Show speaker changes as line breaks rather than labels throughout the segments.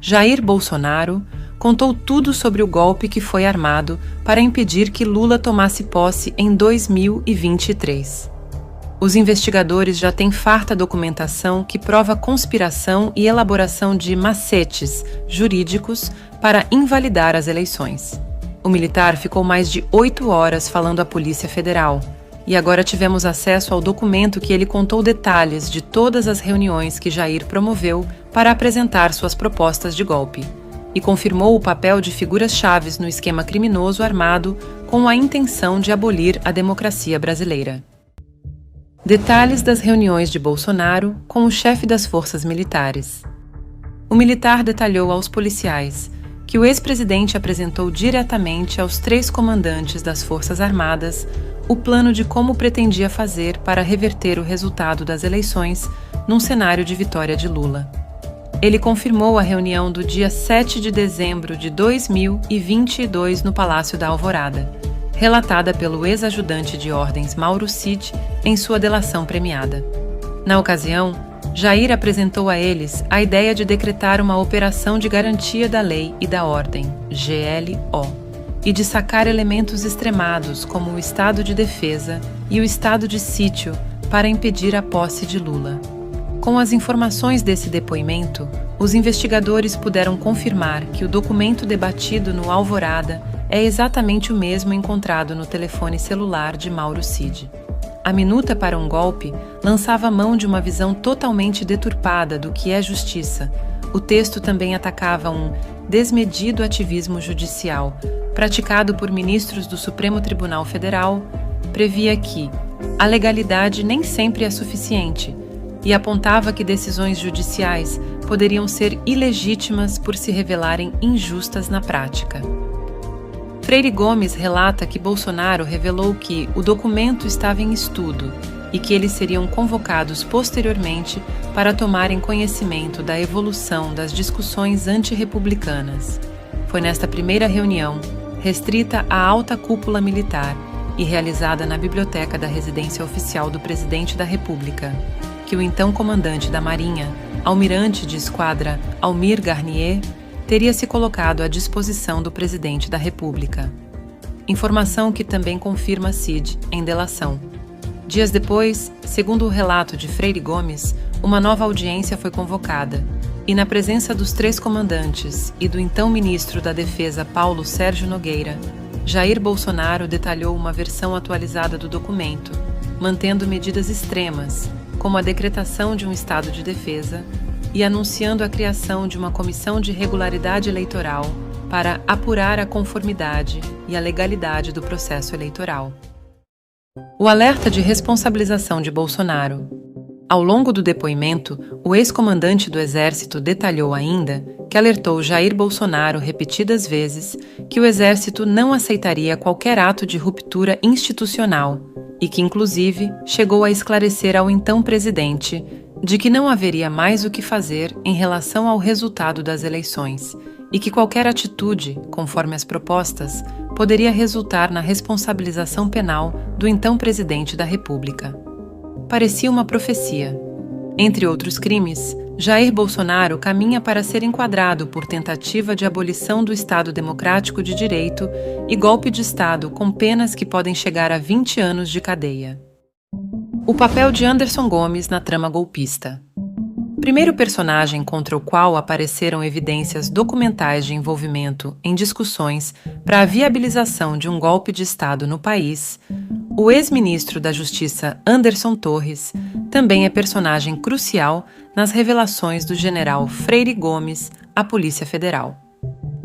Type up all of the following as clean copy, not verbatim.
Jair Bolsonaro, contou tudo sobre o golpe que foi armado para impedir que Lula tomasse posse em 2023. Os investigadores já têm farta documentação que prova conspiração e elaboração de macetes jurídicos para invalidar as eleições. O militar ficou mais de 8 horas falando à Polícia Federal, e agora tivemos acesso ao documento que ele contou detalhes de todas as reuniões que Jair promoveu para apresentar suas propostas de golpe, e confirmou o papel de figuras-chaves no esquema criminoso armado com a intenção de abolir a democracia brasileira. Detalhes das reuniões de Bolsonaro com o chefe das forças militares. O militar detalhou aos policiais que o ex-presidente apresentou diretamente aos 3 comandantes das Forças Armadas o plano de como pretendia fazer para reverter o resultado das eleições num cenário de vitória de Lula. Ele confirmou a reunião do dia 7 de dezembro de 2022 no Palácio da Alvorada, relatada pelo ex-ajudante de ordens Mauro Cid em sua delação premiada. Na ocasião, Jair apresentou a eles a ideia de decretar uma Operação de Garantia da Lei e da Ordem, GLO, e de sacar elementos extremados como o estado de defesa e o estado de sítio para impedir a posse de Lula. Com as informações desse depoimento, os investigadores puderam confirmar que o documento debatido no Alvorada é exatamente o mesmo encontrado no telefone celular de Mauro Cid. A minuta para um golpe lançava mão de uma visão totalmente deturpada do que é justiça. O texto também atacava um desmedido ativismo judicial, praticado por ministros do Supremo Tribunal Federal, previa que a legalidade nem sempre é suficiente e apontava que decisões judiciais poderiam ser ilegítimas por se revelarem injustas na prática. Freire Gomes relata que Bolsonaro revelou que o documento estava em estudo e que eles seriam convocados posteriormente para tomarem conhecimento da evolução das discussões antirrepublicanas. Foi nesta primeira reunião, restrita à alta cúpula militar e realizada na biblioteca da residência oficial do presidente da República, que o então comandante da Marinha, almirante de esquadra Almir Garnier, teria se colocado à disposição do presidente da República. Informação que também confirma Cid em delação. Dias depois, segundo o relato de Freire Gomes, uma nova audiência foi convocada, e na presença dos 3 comandantes e do então ministro da Defesa Paulo Sérgio Nogueira, Jair Bolsonaro detalhou uma versão atualizada do documento, mantendo medidas extremas, como a decretação de um estado de defesa, e anunciando a criação de uma comissão de regularidade eleitoral para apurar a conformidade e a legalidade do processo eleitoral. O alerta de responsabilização de Bolsonaro. Ao longo do depoimento, o ex-comandante do Exército detalhou ainda que alertou Jair Bolsonaro repetidas vezes que o Exército não aceitaria qualquer ato de ruptura institucional e que, inclusive, chegou a esclarecer ao então presidente de que não haveria mais o que fazer em relação ao resultado das eleições e que qualquer atitude, conforme as propostas, poderia resultar na responsabilização penal do então presidente da República. Parecia uma profecia. Entre outros crimes, Jair Bolsonaro caminha para ser enquadrado por tentativa de abolição do Estado Democrático de Direito e golpe de Estado com penas que podem chegar a 20 anos de cadeia. O papel de Anderson Gomes na trama golpista. Primeiro personagem contra o qual apareceram evidências documentais de envolvimento em discussões para a viabilização de um golpe de Estado no país, o ex-ministro da Justiça Anderson Torres também é personagem crucial nas revelações do general Freire Gomes à Polícia Federal.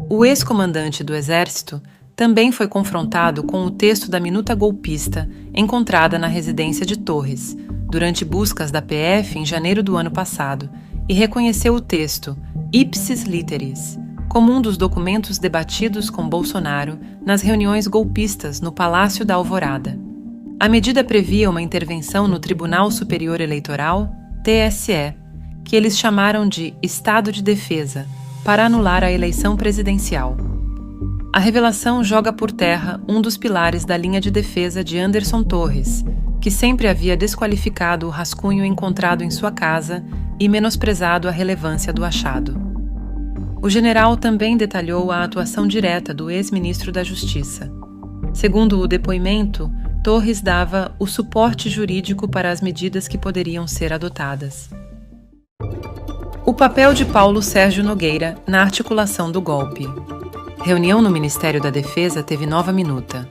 O ex-comandante do Exército também foi confrontado com o texto da minuta golpista encontrada na residência de Torres, durante buscas da PF em janeiro do ano passado, e reconheceu o texto, ipsis literis, como um dos documentos debatidos com Bolsonaro nas reuniões golpistas no Palácio da Alvorada. A medida previa uma intervenção no Tribunal Superior Eleitoral, TSE, que eles chamaram de Estado de Defesa, para anular a eleição presidencial. A revelação joga por terra um dos pilares da linha de defesa de Anderson Torres, que sempre havia desqualificado o rascunho encontrado em sua casa e menosprezado a relevância do achado. O general também detalhou a atuação direta do ex-ministro da Justiça. Segundo o depoimento, Torres dava o suporte jurídico para as medidas que poderiam ser adotadas. O papel de Paulo Sérgio Nogueira na articulação do golpe. Reunião no Ministério da Defesa teve nova minuta.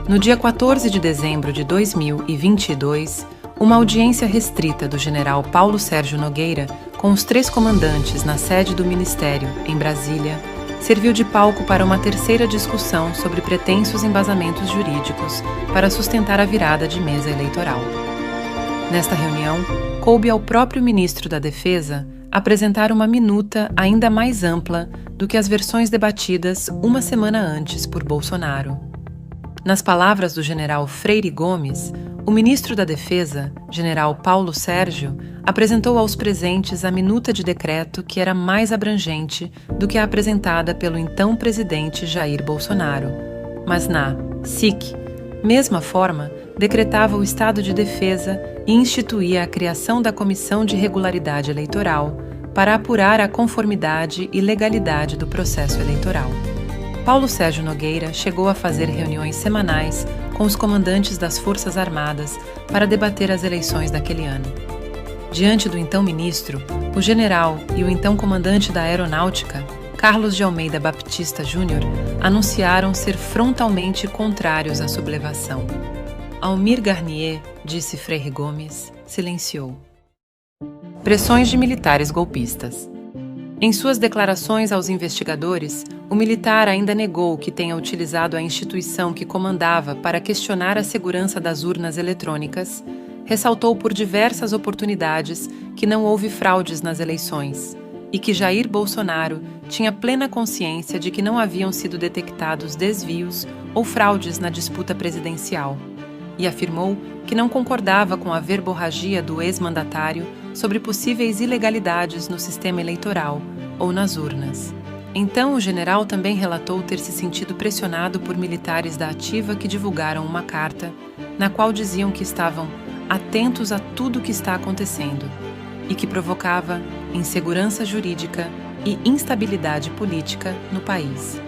No dia 14 de dezembro de 2022, uma audiência restrita do general Paulo Sérgio Nogueira com os 3 comandantes na sede do Ministério, em Brasília, serviu de palco para uma terceira discussão sobre pretensos embasamentos jurídicos para sustentar a virada de mesa eleitoral. Nesta reunião, coube ao próprio ministro da Defesa apresentar uma minuta ainda mais ampla do que as versões debatidas uma semana antes por Bolsonaro. Nas palavras do general Freire Gomes, o ministro da Defesa, general Paulo Sérgio, apresentou aos presentes a minuta de decreto que era mais abrangente do que a apresentada pelo então presidente Jair Bolsonaro, mas na SIC, mesma forma, decretava o estado de defesa e instituía a criação da Comissão de Regularidade Eleitoral para apurar a conformidade e legalidade do processo eleitoral. Paulo Sérgio Nogueira chegou a fazer reuniões semanais com os comandantes das Forças Armadas para debater as eleições daquele ano. Diante do então ministro, o general e o então comandante da Aeronáutica, Carlos de Almeida Baptista Júnior, anunciaram ser frontalmente contrários à sublevação. Almir Garnier, disse Freire Gomes, silenciou. Pressões de militares golpistas. Em suas declarações aos investigadores, o militar ainda negou que tenha utilizado a instituição que comandava para questionar a segurança das urnas eletrônicas, ressaltou por diversas oportunidades que não houve fraudes nas eleições e que Jair Bolsonaro tinha plena consciência de que não haviam sido detectados desvios ou fraudes na disputa presidencial, e afirmou que não concordava com a verborragia do ex-mandatário sobre possíveis ilegalidades no sistema eleitoral ou nas urnas. Então, o general também relatou ter se sentido pressionado por militares da ativa que divulgaram uma carta na qual diziam que estavam atentos a tudo o que está acontecendo e que provocava insegurança jurídica e instabilidade política no país.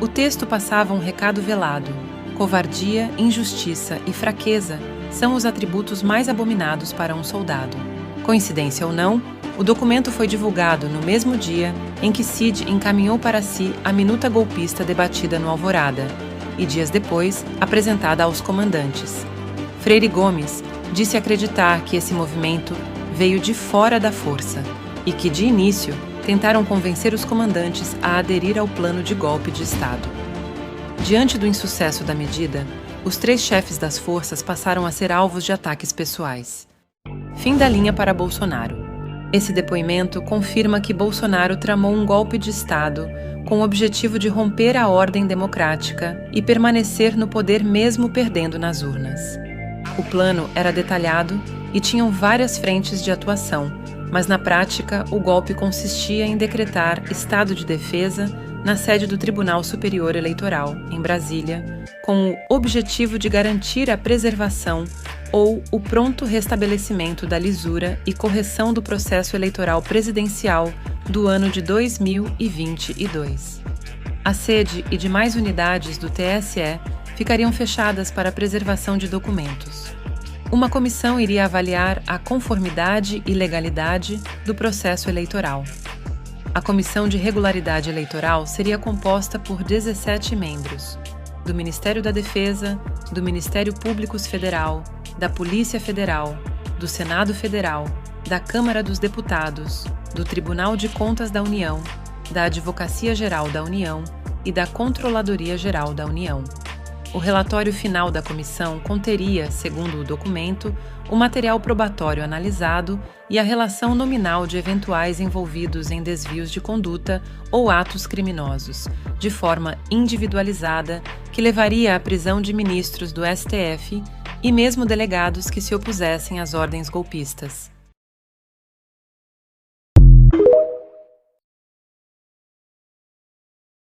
O texto passava um recado velado: covardia, injustiça e fraqueza são os atributos mais abominados para um soldado. Coincidência ou não, o documento foi divulgado no mesmo dia em que Cid encaminhou para si a minuta golpista debatida no Alvorada e, dias depois, apresentada aos comandantes. Freire Gomes disse acreditar que esse movimento veio de fora da força e que, de início, tentaram convencer os comandantes a aderir ao plano de golpe de Estado. Diante do insucesso da medida, os 3 chefes das forças passaram a ser alvos de ataques pessoais. Fim da linha para Bolsonaro. Esse depoimento confirma que Bolsonaro tramou um golpe de Estado com o objetivo de romper a ordem democrática e permanecer no poder mesmo perdendo nas urnas. O plano era detalhado e tinham várias frentes de atuação, mas na prática o golpe consistia em decretar estado de defesa na sede do Tribunal Superior Eleitoral, em Brasília, com o objetivo de garantir a preservação ou o pronto restabelecimento da lisura e correção do processo eleitoral presidencial do ano de 2022. A sede e demais unidades do TSE ficariam fechadas para a preservação de documentos. Uma comissão iria avaliar a conformidade e legalidade do processo eleitoral. A Comissão de Regularidade Eleitoral seria composta por 17 membros, do Ministério da Defesa, do Ministério Público Federal, da Polícia Federal, do Senado Federal, da Câmara dos Deputados, do Tribunal de Contas da União, da Advocacia Geral da União e da Controladoria Geral da União. O relatório final da comissão conteria, segundo o documento, o material probatório analisado e a relação nominal de eventuais envolvidos em desvios de conduta ou atos criminosos, de forma individualizada, que levaria à prisão de ministros do STF e mesmo delegados que se opusessem às ordens golpistas.